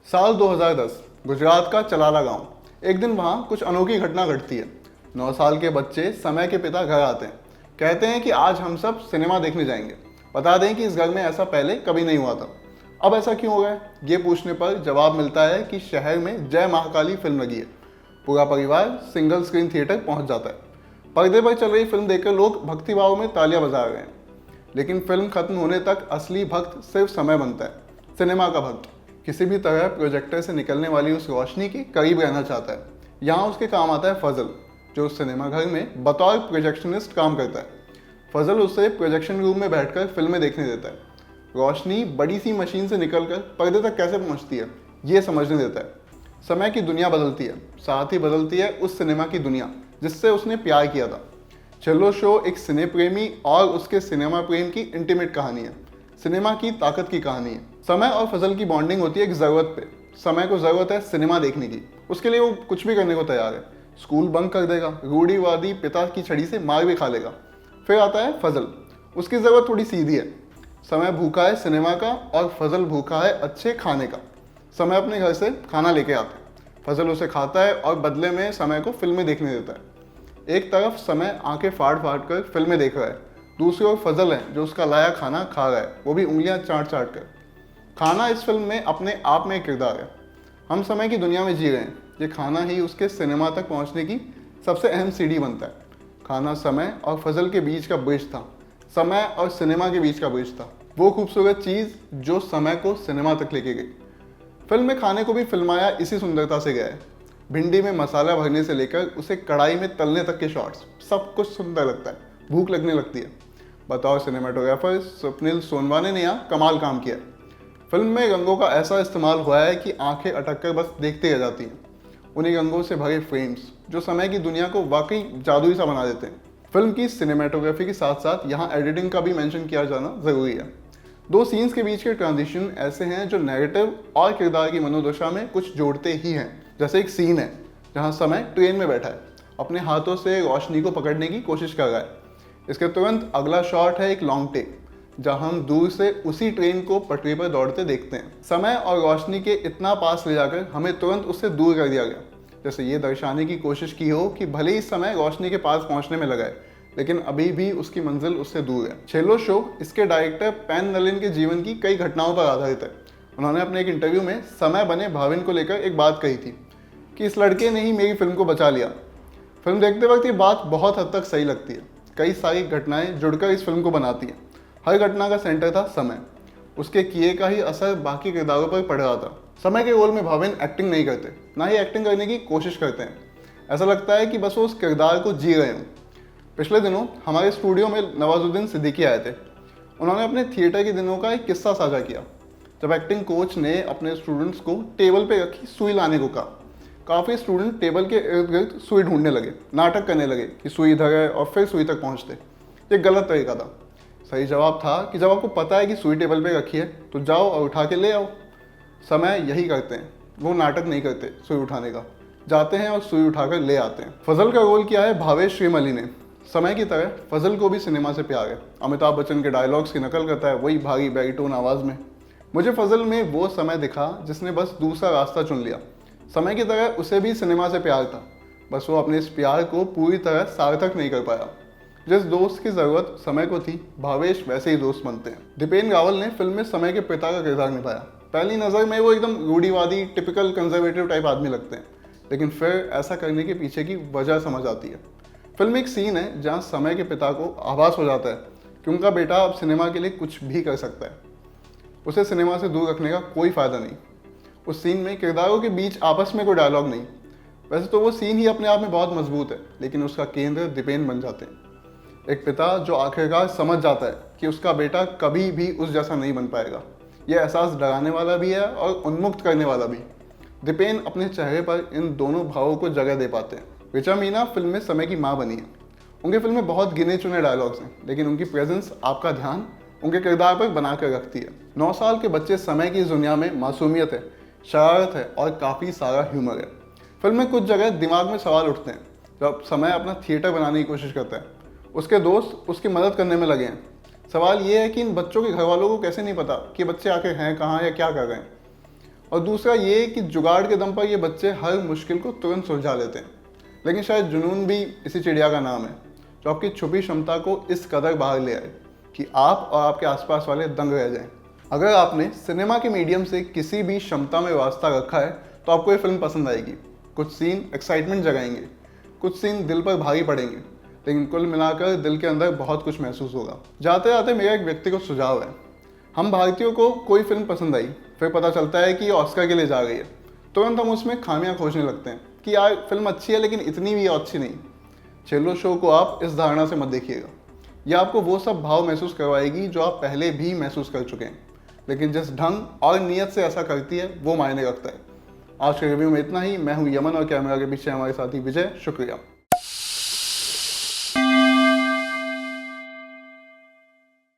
साल 2010 गुजरात का चलाला गांव। एक दिन वहां कुछ अनोखी घटना घटती है। 9 साल के बच्चे समय के पिता घर आते हैं। कहते हैं कि आज हम सब सिनेमा देखने जाएंगे। बता दें कि इस घर में ऐसा पहले कभी नहीं हुआ था। अब ऐसा क्यों हो गया है? ये पूछने पर जवाब मिलता है कि शहर में जय महाकाली फिल्म लगी है। पूरा परिवार सिंगल स्क्रीन थिएटर पहुंच जाता है। पर्दे पर चल रही फिल्म देखकर लोग भक्तिभाव में तालियां बजा रहे हैं। लेकिन फिल्म खत्म होने तक असली भक्त सिर्फ समय बनता है। सिनेमा का भक्त किसी भी तरह प्रोजेक्टर से निकलने वाली उस रोशनी के करीब रहना चाहता है। यहाँ उसके काम आता है फजल, जो उस सिनेमा घर में बतौर प्रोजेक्शनिस्ट काम करता है। फजल उसे प्रोजेक्शन रूम में बैठकर फिल्में देखने देता है। रोशनी बड़ी सी मशीन से निकलकर पर्दे तक कैसे पहुँचती है, ये समझने देता है। समय की दुनिया बदलती है, साथ ही बदलती है उस सिनेमा की दुनिया जिससे उसने प्यार किया था। चलो शो एक सिने प्रेमी और उसके सिनेमा प्रेम की इंटीमेट कहानी है। सिनेमा की ताकत की कहानी है। समय और फजल की बॉन्डिंग होती है एक ज़रूरत पे। समय को ज़रूरत है सिनेमा देखने की, उसके लिए वो कुछ भी करने को तैयार है। स्कूल बंक कर देगा, रूढ़िवादी पिता की छड़ी से मार भी खा लेगा। फिर आता है फजल, उसकी ज़रूरत थोड़ी सीधी है। समय भूखा है सिनेमा का और फजल भूखा है अच्छे खाने का। समय अपने घर से खाना लेके आता है, फजल उसे खाता है और बदले में समय को फिल्में देखने देता है। एक तरफ समय आंखें फाड़ फाड़ कर फिल्में देख रहा है, दूसरी ओर फजल है जो उसका लाया खाना खा रहा है, वो भी उंगलियां चाट चाट कर। खाना इस फिल्म में अपने आप में एक किरदार है। हम समय की दुनिया में जी रहे हैं, ये खाना ही उसके सिनेमा तक पहुंचने की सबसे अहम सीढ़ी बनता है। खाना समय और फजल के बीच का ब्रिज था, समय और सिनेमा के बीच का ब्रिज था, वो खूबसूरत चीज़ जो समय को सिनेमा तक लेके गई। फिल्म में खाने को भी फिल्माया इसी सुंदरता से गया है। भिंडी में मसाला भरने से लेकर उसे कढ़ाई में तलने तक के शॉट्स, सब कुछ सुंदर लगता है, भूख लगने लगती है। बतौर सिनेमाटोग्राफर स्वप्निल सोनवाने ने यहाँ कमाल काम किया। फिल्म में रंगों का ऐसा इस्तेमाल हुआ है कि आंखें अटक कर बस देखते रह जाती हैं। उन्हीं रंगों से भरे फ्रेम्स जो समय की दुनिया को वाकई जादुई सा बना देते हैं। फिल्म की सिनेमाटोग्राफी के साथ साथ यहाँ एडिटिंग का भी मेंशन किया जाना ज़रूरी है। दो सीन्स के बीच के ट्रांजिशन ऐसे हैं जो नैरेटिव और किरदार की मनोदशा में कुछ जोड़ते ही हैं। जैसे एक सीन है जहाँ समय ट्रेन में बैठा है, अपने हाथों से रोशनी को पकड़ने की कोशिश कर रहा है। इसके तुरंत अगला शॉट है एक लॉन्ग टेक, जहाँ हम दूर से उसी ट्रेन को पटरी पर दौड़ते देखते हैं। समय और रोशनी के इतना पास ले जाकर हमें तुरंत उससे दूर कर दिया गया, जैसे ये दर्शाने की कोशिश की हो कि भले ही समय रोशनी के पास पहुंचने में लगा है, लेकिन अभी भी उसकी मंजिल उससे दूर है। छेल्लो शो इसके डायरेक्टर पैन नलिन के जीवन की कई घटनाओं पर आधारित है। उन्होंने अपने एक इंटरव्यू में समय बने भाविन को लेकर एक बात कही थी कि इस लड़के ने ही मेरी फिल्म को बचा लिया। फिल्म देखते वक्त ये बात बहुत हद तक सही लगती है। कई सारी घटनाएं जुड़कर इस फिल्म को बनाती हैं। हर घटना का सेंटर था समय, उसके किए का ही असर बाकी किरदारों पर पड़ रहा था। समय के रोल में भाविन एक्टिंग नहीं करते, ना ही एक्टिंग करने की कोशिश करते हैं। ऐसा लगता है कि बस वो उस किरदार को जी रहे हों। पिछले दिनों हमारे स्टूडियो में नवाजुद्दीन सिद्दीकी आए थे। उन्होंने अपने थिएटर के दिनों का एक किस्सा साझा किया, जब एक्टिंग कोच ने अपने स्टूडेंट्स को टेबल पे रखी सुई लाने को कहा। काफ़ी स्टूडेंट टेबल के इर्द गिर्द सुई ढूंढने लगे, नाटक करने लगे कि सुई इधर है और फिर सुई तक पहुंचते। ये गलत तरीका था। सही जवाब था कि जब आपको पता है कि सुई टेबल पे रखी है तो जाओ और उठा के ले आओ। समय यही करते हैं, वो नाटक नहीं करते सुई उठाने का, जाते हैं और सुई उठाकर ले आते हैं। फजल का रोल किया है भावेश श्रीमली ने। समय की तरह फजल को भी सिनेमा से प्यार है। अमिताभ बच्चन के डायलॉग्स की नकल करता है, वही भारी बैरिटोन आवाज़ में। मुझे फजल में वो समय दिखा जिसने बस दूसरा रास्ता चुन लिया। समय की तरह उसे भी सिनेमा से प्यार था, बस वो अपने इस प्यार को पूरी तरह सार्थक नहीं कर पाया। जिस दोस्त की ज़रूरत समय को थी, भावेश वैसे ही दोस्त बनते हैं। दीपेन रावल ने फिल्म में समय के पिता का किरदार निभाया। पहली नज़र में वो एकदम रूढ़िवादी टिपिकल कंजर्वेटिव टाइप आदमी लगते हैं, लेकिन फिर ऐसा करने के पीछे की वजह समझ आती है। फिल्म में एक सीन है जहाँ समय के पिता को आभास हो जाता है कि उनका बेटा अब सिनेमा के लिए कुछ भी कर सकता है। उसे सिनेमा से दूर रखने का कोई फ़ायदा नहीं। उस सीन में किरदारों के बीच आपस में कोई डायलॉग नहीं। वैसे तो वो सीन ही अपने आप में बहुत मजबूत है, लेकिन उसका केंद्र दीपेन बन जाते हैं। एक पिता जो आखिरकार समझ जाता है कि उसका बेटा कभी भी उस जैसा नहीं बन पाएगा। यह एहसास डराने वाला भी है और उन्मुक्त करने वाला भी। दीपेन अपने चेहरे पर इन दोनों भावों को जगह दे पाते हैं। ऋचा मीना फिल्म में समय की माँ बनी है। उनकी फिल्म में बहुत गिने चुने डायलॉग्स हैं, लेकिन उनकी प्रेजेंस आपका ध्यान उनके किरदार पर बना कर रखती है। 9 साल के बच्चे समय की इस दुनिया में मासूमियत है, शरारत है और काफ़ी सारा ह्यूमर है। फिल्म में कुछ जगह दिमाग में सवाल उठते हैं। जब समय अपना थिएटर बनाने की कोशिश करता है, उसके दोस्त उसकी मदद करने में लगे हैं। सवाल ये है कि इन बच्चों के घर वालों को कैसे नहीं पता कि बच्चे आके हैं कहाँ या क्या कर रहे हैं। और दूसरा ये कि जुगाड़ के दम पर ये बच्चे हर मुश्किल को तुरंत सुलझा लेते हैं। लेकिन शायद जुनून भी इसी चिड़िया का नाम है, जो आपकी छुपी क्षमता को इस कदर बाहर ले आए कि आप और आपके आसपास वाले दंग रह जाएं। अगर आपने सिनेमा के मीडियम से किसी भी क्षमता में वास्ता रखा है तो आपको ये फिल्म पसंद आएगी। कुछ सीन एक्साइटमेंट जगाएंगे, कुछ सीन दिल पर भारी पड़ेंगे, लेकिन कुल मिलाकर दिल के अंदर बहुत कुछ महसूस होगा। जाते जाते मेरा एक व्यक्तिगत सुझाव है, हम भारतीयों को कोई फिल्म पसंद आई, फिर पता चलता है कि ये ऑस्कर के लिए जा रही है, तुरंत हम उसमें खामियां खोजने लगते हैं कि यार फिल्म अच्छी है लेकिन इतनी भी अच्छी नहीं। चेल्लो शो को आप इस धारणा से मत देखिएगा, यह आपको वो सब भाव महसूस करवाएगी जो आप पहले भी महसूस कर चुके हैं, लेकिन जिस ढंग और नीयत से ऐसा करती है वो मायने रखता है। आज के रिव्यू में इतना ही। मैं हूं यमन और कैमरा के पीछे हमारे साथी विजय। शुक्रिया।